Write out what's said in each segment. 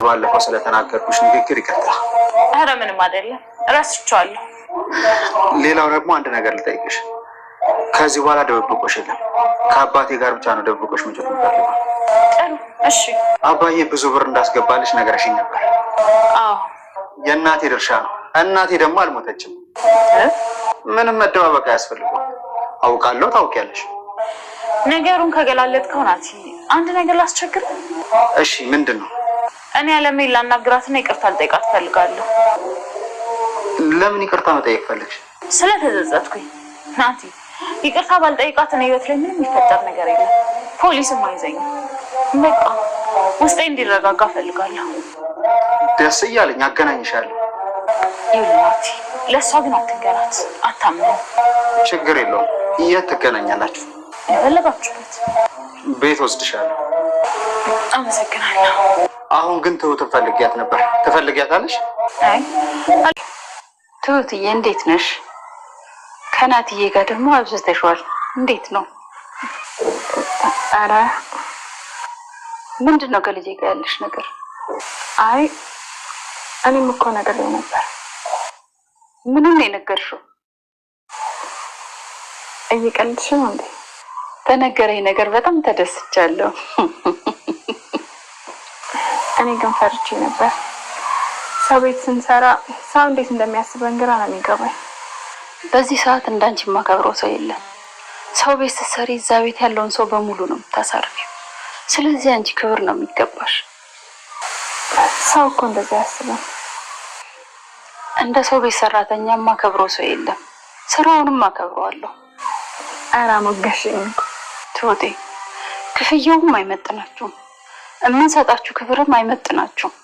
ባለፈው ስለተናገርኩሽ ንግግር ይቅርታ። ኧረ ምንም አይደለም እረስቸዋለሁ። ሌላው ደግሞ አንድ ነገር ልጠይቅሽ። ከዚህ በኋላ ደብቆሽ የለም። ከአባቴ ጋር ብቻ ነው ደብቆሽ መጮት የምፈልገው። ጥሩ እሺ። አባዬ ብዙ ብር እንዳስገባልሽ ነገርሽኝ ነበር። አዎ የእናቴ ድርሻ ነው። እናቴ ደግሞ አልሞተችም። ምንም መደባበቅ አያስፈልገው። አውቃለሁ፣ ታውቂያለሽ። ነገሩን ከገላለጥከው ናቲ አንድ ነገር ላስቸግር። እሺ ምንድን ነው? እኔ አለሜን ላናግራትና ይቅርታ ልጠይቃት ፈልጋለሁ። ለምን ይቅርታ መጠየቅ ፈልግሽ? ስለተጸጸትኩኝ ናቲ። ይቅርታ ባልጠይቃት እኔ ህይወት ላይ ምንም የሚፈጠር ነገር የለም። ፖሊስም አይዘኝም። በቃ ውስጤ እንዲረጋጋ ፈልጋለሁ። ደስ እያለኝ አገናኝሻለሁ። ይኸውልህ ናቲ፣ ለእሷ ግን አትንገራት፣ አታምነው። ችግር የለውም። የት ትገናኛላችሁ? የፈለጋችሁበት ቤት ወስድሻለሁ። አመሰግናለሁ። አሁን ግን ትሁትን ፈልጊያት ነበር። ትፈልጊያታለሽ? አይ ትሁትዬ እንዴት ነሽ? ከናትዬ ጋር ደግሞ አብዝተሽዋል። እንዴት ነው? ኧረ ምንድን ነው ከልጄ ጋር ያለሽ ነገር? አይ እኔም እኮ ነገር ላይ ነበር። ምንም ነው የነገርሽው? እየቀልድሽ ነው እንዴ? በነገረኝ ነገር በጣም ተደስቻለሁ። እኔ ግን ፈርቼ ነበር። ሰው ቤት ስንሰራ ሰው እንዴት እንደሚያስበን ግራ ነው የሚገባኝ። በዚህ ሰዓት እንዳንቺ የማከብረው ሰው የለም። ሰው ቤት ስትሰሪ እዛ ቤት ያለውን ሰው በሙሉ ነው የምታሳርፊው። ስለዚህ አንቺ ክብር ነው የሚገባሽ። ሰው እኮ እንደዚህ ያስባል። እንደ ሰው ቤት ሰራተኛ የማከብረው ሰው የለም። ስራውንም አከብረዋለሁ። ኧረ ሞገሽኝ ትሁቴ። ክፍያውም አይመጥናችሁም፣ የምንሰጣችሁ ክብርም አይመጥናችሁም።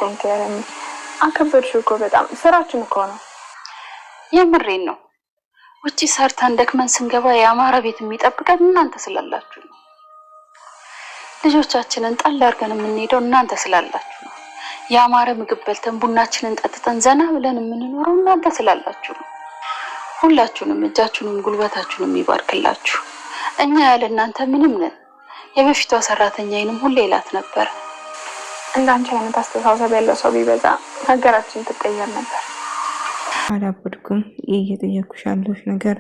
እንከረም አከበርሽው እኮ በጣም ስራችን እኮ ነው። የምሬን ነው። ውጪ ሰርተን ደክመን ስንገባ የአማረ ቤት የሚጠብቀን እናንተ ስላላችሁ ነው። ልጆቻችንን ጣል አድርገን የምንሄደው እናንተ ስላላችሁ ነው። የአማረ ምግብ በልተን ቡናችንን ጠጥተን ዘና ብለን የምንኖረው እናንተ ስላላችሁ ነው። ሁላችሁንም እጃችሁንም ጉልበታችሁንም ይባርክላችሁ። እኛ ያለ እናንተ ምንም ነን። የበፊቷ ሰራተኛዬንም ሁሌ ይላት ነበር፣ እንዳንቺ አይነት አስተሳሰብ ያለው ሰው ቢበዛ ሀገራችን ትቀየር ነበር። አላበድኩም። እየጠየኩሽ ያለሽ ነገር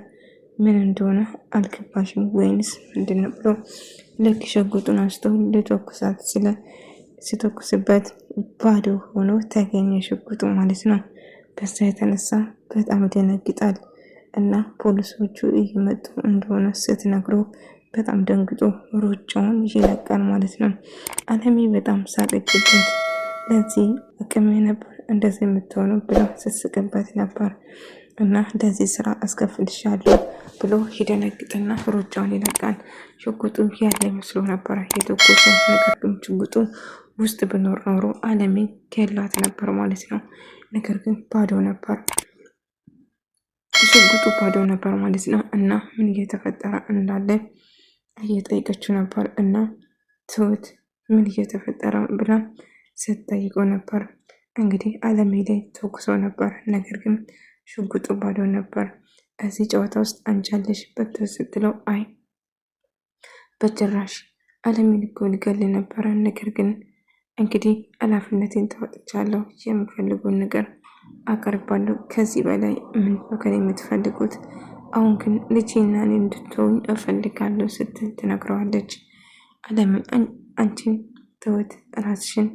ምን እንደሆነ አልገባሽም ወይንስ ምንድነው? ብሎ ልክ ሸጉጡን አንስተው ልተኩሳት ሲተኩስበት ባዶ ሆኖ ተገኘ ሽጉጡ ማለት ነው። በዛ የተነሳ በጣም ደነግጣል እና ፖሊሶቹ እየመጡ እንደሆነ ስትነግረው በጣም ደንግጦ ሩጫውን ይለቃል ማለት ነው። አለሜ በጣም ሳቀችበት። ለዚህ አቅሜ ነበር እንደዚህ የምትሆነው ብሎ ስትስቅበት ነበር እና ለዚህ ስራ አስከፍልሻለሁ ብሎ ይደነግጥና ሩጫውን ይለቃል። ሽጉጡ ያለ መስሎ ነበር የተኮሰው። ነገር ግን ሽጉጡ ውስጥ ብኖር ኖሮ አለሜ ገላት ነበር ማለት ነው። ነገር ግን ባዶ ነበር፣ ሽጉጡ ባዶ ነበር ማለት ነው። እና ምን እየተፈጠረ እንዳለ እየጠየቀችው ነበር እና ትሁት ምን እየተፈጠረ ብላ ስትጠይቀው ነበር። እንግዲህ አለሜ ላይ ተኩሶ ነበር፣ ነገር ግን ሽጉጡ ባዶ ነበር። እዚህ ጨዋታ ውስጥ አንቺ ያለሽበት ስትለው አይ በጭራሽ አለሜን እኮ ልገል ነበረ፣ ነገር ግን እንግዲህ ኃላፊነቴን ተወጥቻለሁ፣ የምፈልገውን ነገር አቀርባለሁ። ከዚህ በላይ ምን ነው ከኔ የምትፈልጉት? አሁን ግን ልጄና እኔ እንድትሆኝ እፈልጋለሁ ስትል ትነግረዋለች። አለም አንቺን ትሁት ራስሽን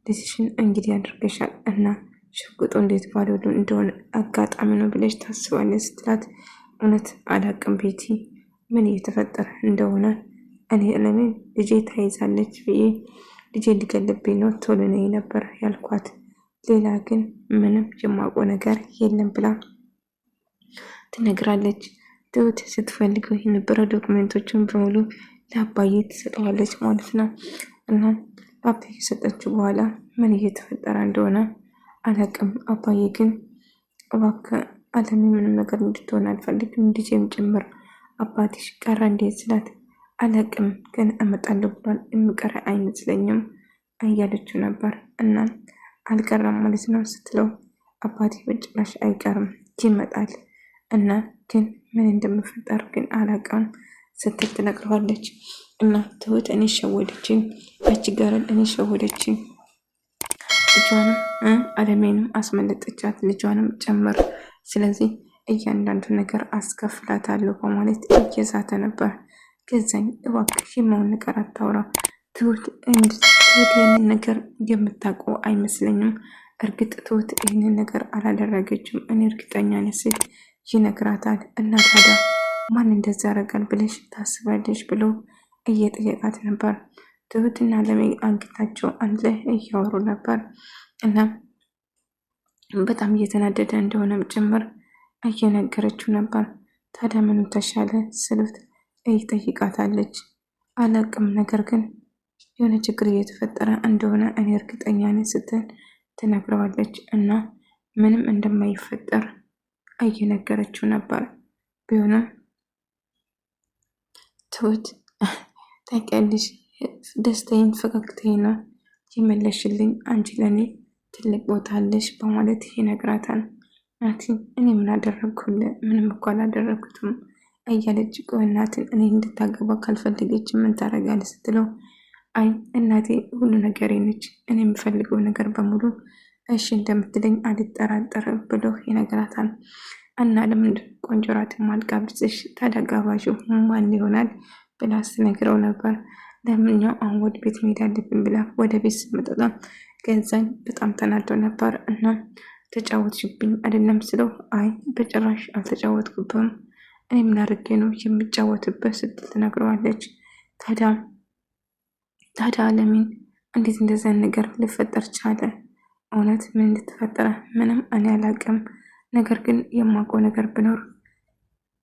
ልጅሽን እንግዲህ አድርገሻል እና ሽጉጡ እንዴት ባዶ እንደሆነ አጋጣሚ ነው ብለሽ ታስባለች ስትላት፣ እውነት አላቅም ቤቲ ምን እየተፈጠረ እንደሆነ እኔ ለምን ልጄ ታይዛለች ብዬ ልጄ ሊገልብኝ ነው ቶሎ ነይ ነበር ያልኳት፣ ሌላ ግን ምንም የማውቀው ነገር የለም ብላ ትነግራለች። ትሁት ስትፈልገው የነበረ ዶክመንቶችን በሙሉ ለአባዬ ትሰጠዋለች ማለት ነው። እና ለአባዬ ከሰጠችው በኋላ ምን እየተፈጠረ እንደሆነ አላቅም። አባዬ ግን እባክህ አለሜ ምንም ነገር እንድትሆን አልፈልግም፣ ልጄም ጭምር አባትሽ ቀረ እንዴት ስላት፣ አላቅም ግን እመጣለሁ ብሏል፣ የሚቀረ አይመስለኝም እያለችው ነበር። እና አልቀረም ማለት ነው ስትለው፣ አባቴ በጭራሽ አይቀርም ይመጣል እና ግን ምን እንደምፈጠር ግን አላውቅም ስትል ትነግረዋለች። እና ትሁት እኔ ሸወደችኝ፣ ያቺ ጋር እኔ ሸወደችኝ ልጇንም አለሜንም አስመለጠቻት፣ ልጇንም ጨምር። ስለዚህ እያንዳንዱ ነገር አስከፍላታለሁ በማለት እየዛተ ነበር። ገዛኝ እባክሽ የማውን ነገር አታውራ፣ ትሁት ይህንን ነገር የምታውቀው አይመስለኝም። እርግጥ ትሁት ይህንን ነገር አላደረገችም፣ እኔ እርግጠኛ ነኝ ሲል ይነግራታል። እና ታዲያ ማን እንደዛ ያደርጋል ብለሽ ታስባለሽ ብሎ እየጠየቃት ነበር። ትሁትና አለሜ አንገታቸው አንድ ላይ እያወሩ ነበር እና በጣም እየተናደደ እንደሆነም ጭምር እየነገረችው ነበር። ታዲያ ምንም ተሻለ ስሉት ይጠይቃታለች። አላቅም፣ ነገር ግን የሆነ ችግር እየተፈጠረ እንደሆነ እኔ እርግጠኛ ነኝ ስትል ትነግረዋለች። እና ምንም እንደማይፈጠር እየነገረችው ነበር። ቢሆንም ትሁት ታውቂያለሽ፣ ደስታዬን ፈገግታዬ ነው የመለሽልኝ፣ አንቺ ለእኔ ትልቅ ቦታ አለሽ በማለት ይነግራታል። ናቲ እኔ ምን አደረግኩልህ? ምንም እኮ አላደረግኩትም እያለች ቆይ እናትን እኔ እንድታገባ ካልፈለገች ምን ታደርጋለች ስትለው አይ እናቴ ሁሉ ነገሬ ነች፣ እኔ የምፈልገው ነገር በሙሉ እሺ እንደምትለኝ አልጠራጠርም ብሎ ይነግራታል። እና ለምንድን ቆንጆራት ማልጋብዝሽ ታዲያ ጋባዡ ማን ይሆናል ብላ ስትነግረው ነበር። ለምኛው አሁን ወደ ቤት መሄድ አለብን ብላ ወደ ቤት ስትመጣ ገዛኝ በጣም ተናደው ነበር። እና ተጫወትሽብኝ አይደለም ስለው አይ በጭራሽ አልተጫወትኩብም፣ እኔ ምን አድርጌ ነው የምጫወትበት ስትል ትነግረዋለች። ታዲያ ለምን እንዴት እንደዛ ነገር ሊፈጠር ቻለ? እውነት ምን እንደተፈጠረ ምንም እኔ አላውቅም። ነገር ግን የማውቀው ነገር ብኖር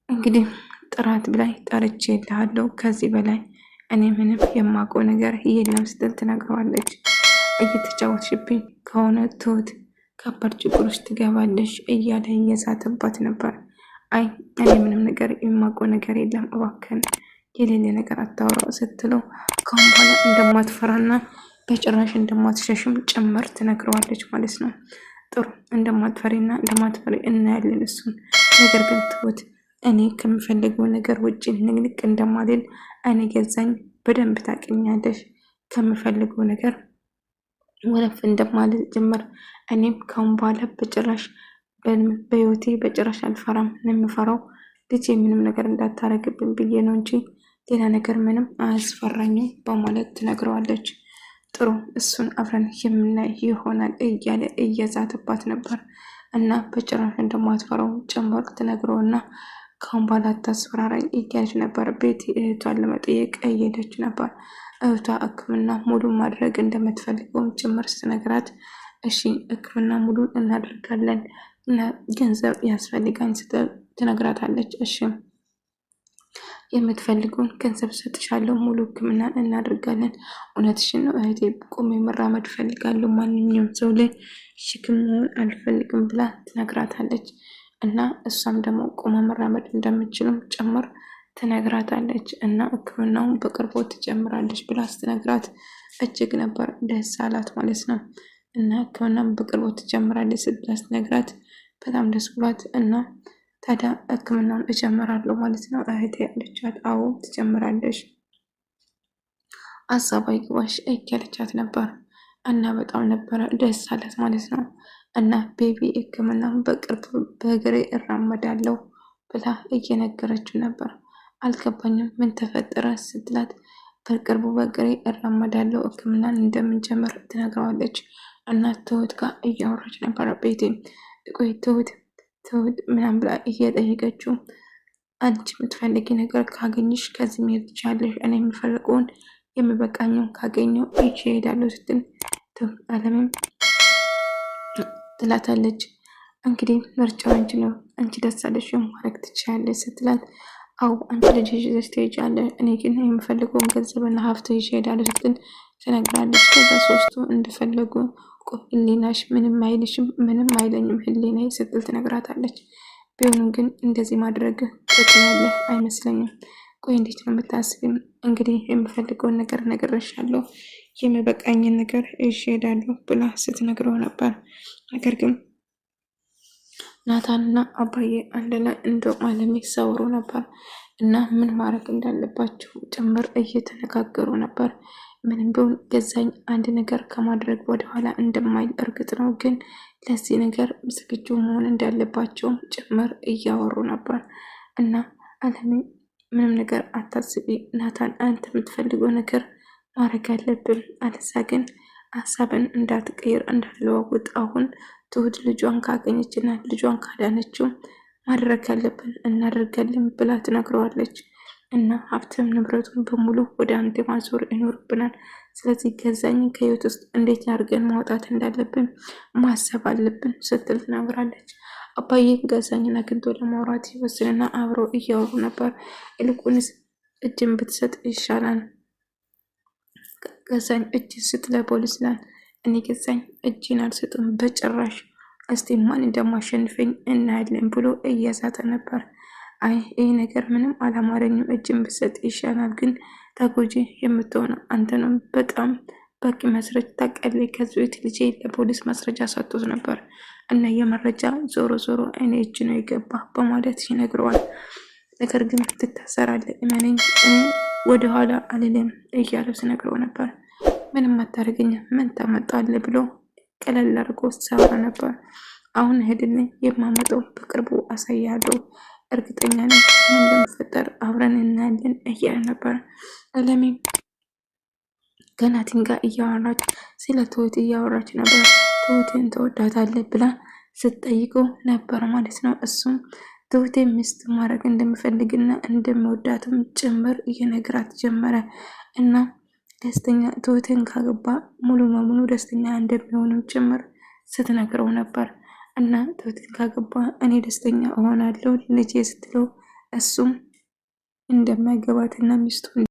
እንግዲህ ጥራት ብላይ ጠርቼ እልሃለሁ። ከዚህ በላይ እኔ ምንም የማውቀው ነገር የለም ስትል ትነግረዋለች። እየተጫወትሽብኝ ከሆነ ትሁት ከባድ ችግር ውስጥ ትገባለሽ እያለ እየዛተባት ነበር። አይ እኔ ምንም ነገር የማውቀው ነገር የለም እባክህን የሌለ ነገር አታውራ ስትለው ከአሁን በኋላ እንደማትፈራና በጭራሽ እንደማትሸሽም ጭምር ትነግረዋለች ማለት ነው። ጥሩ እንደማትፈሪና እንደማትፈሪ እናያለን እሱን። ነገር ግን ትሁት እኔ ከምፈልገው ነገር ውጭ ንቅንቅ እንደማልል እኔ ገዛኝ በደንብ ታውቂኛለሽ። ከምፈልገው ነገር ወለፍ እንደማልል ጭምር እኔም ካሁን በኋላ በጭራሽ በህይወቴ በጭራሽ አልፈራም። የምፈራው ልጄ ምንም ነገር እንዳታረግብን ብዬ ነው እንጂ ሌላ ነገር ምንም አያስፈራኝም በማለት ትነግረዋለች። ጥሩ እሱን አብረን የምናይ ይሆናል እያለ እየዛተባት ነበር። እና በጭራሽ እንደማትፈራው ጭምር ትነግረውና ካሁን በኋላ አታስፈራራኝ እያለች ነበር። ቤት እህቷን ለመጠየቅ እየሄደች ነበር። እህቷ ሕክምና ሙሉ ማድረግ እንደምትፈልገውም ጭምር ስትነግራት እሺ ሕክምና ሙሉ እናደርጋለን እና ገንዘብ ያስፈልጋኝ ስትል ትነግራታለች። እሺ የምትፈልገውን ገንዘብ ሰጥሻለሁ፣ ሙሉ ሕክምና እናደርጋለን። እውነትሽን ነው እህቴ፣ ቆሜ መራመድ ፈልጋለሁ፣ ማንኛውም ሰው ላይ ሽክም መሆን አልፈልግም ብላ ትነግራታለች። እና እሷም ደግሞ ቆማ መራመድ እንደምችልም ጭምር ትነግራታለች። እና ሕክምናውን በቅርቡ ትጀምራለች ብላ ስትነግራት እጅግ ነበር ደስ አላት ማለት ነው። እና ሕክምናውን በቅርቡ ትጀምራለች ብላ ስትነግራት በጣም ደስ ብሏት እና ታዲያ ሕክምናውን እጀምራለሁ ማለት ነው እህቴ ያለቻት። አዎ ትጀምራለች፣ ሀሳብ አይግባሽ እያለቻት ነበር። እና በጣም ነበረ ደስ አላት ማለት ነው። እና ቤቢ ሕክምናውን በቅርብ በእግሬ እራመዳለሁ ብላ እየነገረችው ነበር። አልገባኝም ምን ተፈጠረ ስትላት በቅርቡ በእግሬ እራመዳለሁ ሕክምናን እንደምንጀምር ትነግረዋለች። እና ትሁት ጋር እያወራች ነበረ። ቤቴ ቆይ ትሁት ምናምን ብላ እየጠየቀችው አንቺ የምትፈልጊ ነገር ካገኝሽ ከዚህ መሄድ ትችያለሽ፣ እኔ የምፈልገውን የምበቃኝም ካገኘው ይዤ እሄዳለሁ ስትል አለምም ትላታለች። እንግዲህ ምርጫው አንቺ ነው፣ አንቺ ደስ አለሽ ማድረግ ትችያለሽ ስትላት አው አንቺ ልጅ ይዘሽ ትሄጃለሽ፣ እኔ ግን የምፈልገውን ገንዘብና ሀብት ይዤ እሄዳለሁ ስትል ትነግራለች። ከዛ ሶስቱ እንደፈለጉ ህሊናሽ ምንም አይልሽም፣ ምንም አይለኝም ህሊናዬ ስትል ትነግራታለች። ቢሆንም ግን እንደዚህ ማድረግ ትክክለኛ አይመስለኝም። ቆይ እንዴት ነው የምታስቢም? እንግዲህ የምፈልገውን ነገር ነግሬሻለሁ፣ የሚበቃኝን ነገር ይዤ እሄዳለሁ ብላ ስትነግረው ነበር። ነገር ግን ናታንና አባዬ አንድ ላይ እንደውም አለሜ ሲያወሩ ነበር እና ምን ማድረግ እንዳለባቸው ጭምር እየተነጋገሩ ነበር። ምንም ቢሆን ገዛኝ አንድ ነገር ከማድረግ ወደኋላ እንደማይል እርግጥ ነው። ግን ለዚህ ነገር ዝግጁ መሆን እንዳለባቸውም ጭምር እያወሩ ነበር። እና አለሜ ምንም ነገር አታስቢ ናታን፣ አንተ የምትፈልገው ነገር ማድረግ አለብን፣ አለዛ ግን ሀሳብን እንዳትቀይር እንዳትለዋውጥ። አሁን ትሁት ልጇን ካገኘችና ልጇን ካዳነችው ማድረግ ያለብን እናደርጋለን ብላ ትነግረዋለች። እና ሀብትም ንብረቱን በሙሉ ወደ አንተ ማዞር ይኖርብናል። ስለዚህ ገዛኝን ከህይወት ውስጥ እንዴት አድርገን ማውጣት እንዳለብን ማሰብ አለብን ስትል ትነግራለች። አባዬ ገዛኝን አግኝቶ ለማውራት ይወስንና አብረው እያወሩ ነበር። ይልቁንስ እጅን ብትሰጥ ይሻላል፣ ገዛኝ እጅ ስጥ ለፖሊስ ላል። እኔ ገዛኝ እጅን አልሰጥም በጭራሽ፣ እስቲ ማን እንደማሸንፈኝ እናያለን ብሎ እያዛተ ነበር። አይ ይህ ነገር ምንም አላማረኝም፣ እጅን ብሰጥ ይሻላል፣ ግን ተጎጂ የምትሆነው አንተ ነው። በጣም በቂ መስረጃ ታውቃለህ። ከዚህ ቤት ልጄ ለፖሊስ ማስረጃ ሰጥቶት ነበር እና የመረጃ ዞሮ ዞሮ እኔ እጅ ነው የገባ በማለት ይነግረዋል። ነገር ግን ትታሰራለህ፣ እመነኝ፣ እኔ ወደኋላ አልልም እያለው ሲነግረው ነበር። ምንም አታደርገኝ፣ ምን ታመጣለህ ብሎ ቀለል አድርጎ ሲያወራ ነበር። አሁን ሄድልኝ፣ የማመጣው በቅርቡ አሳያለሁ፣ እርግጠኛ ነኝ እንደሚፈጠር አብረን እናያለን እያለ ነበር። አለሜም ከናቲን ጋር እያወራች ስለ ትሁት እያወራች ነበር። ትሁትን ተወዳታለህ ብላ ስትጠይቀው ነበር ማለት ነው። እሱም ትሁቴን ሚስት ማድረግ እንደሚፈልግና እንደሚወዳትም ጭምር እየነገራት ጀመረ። እና ደስተኛ ትሁትን ካገባ ሙሉ በሙሉ ደስተኛ እንደሚሆንም ጭምር ስትነግረው ነበር። እና ትሁትን ካገባ እኔ ደስተኛ እሆናለሁ ልጄ ስትለው እሱም እንደማይገባትና ሚስቱ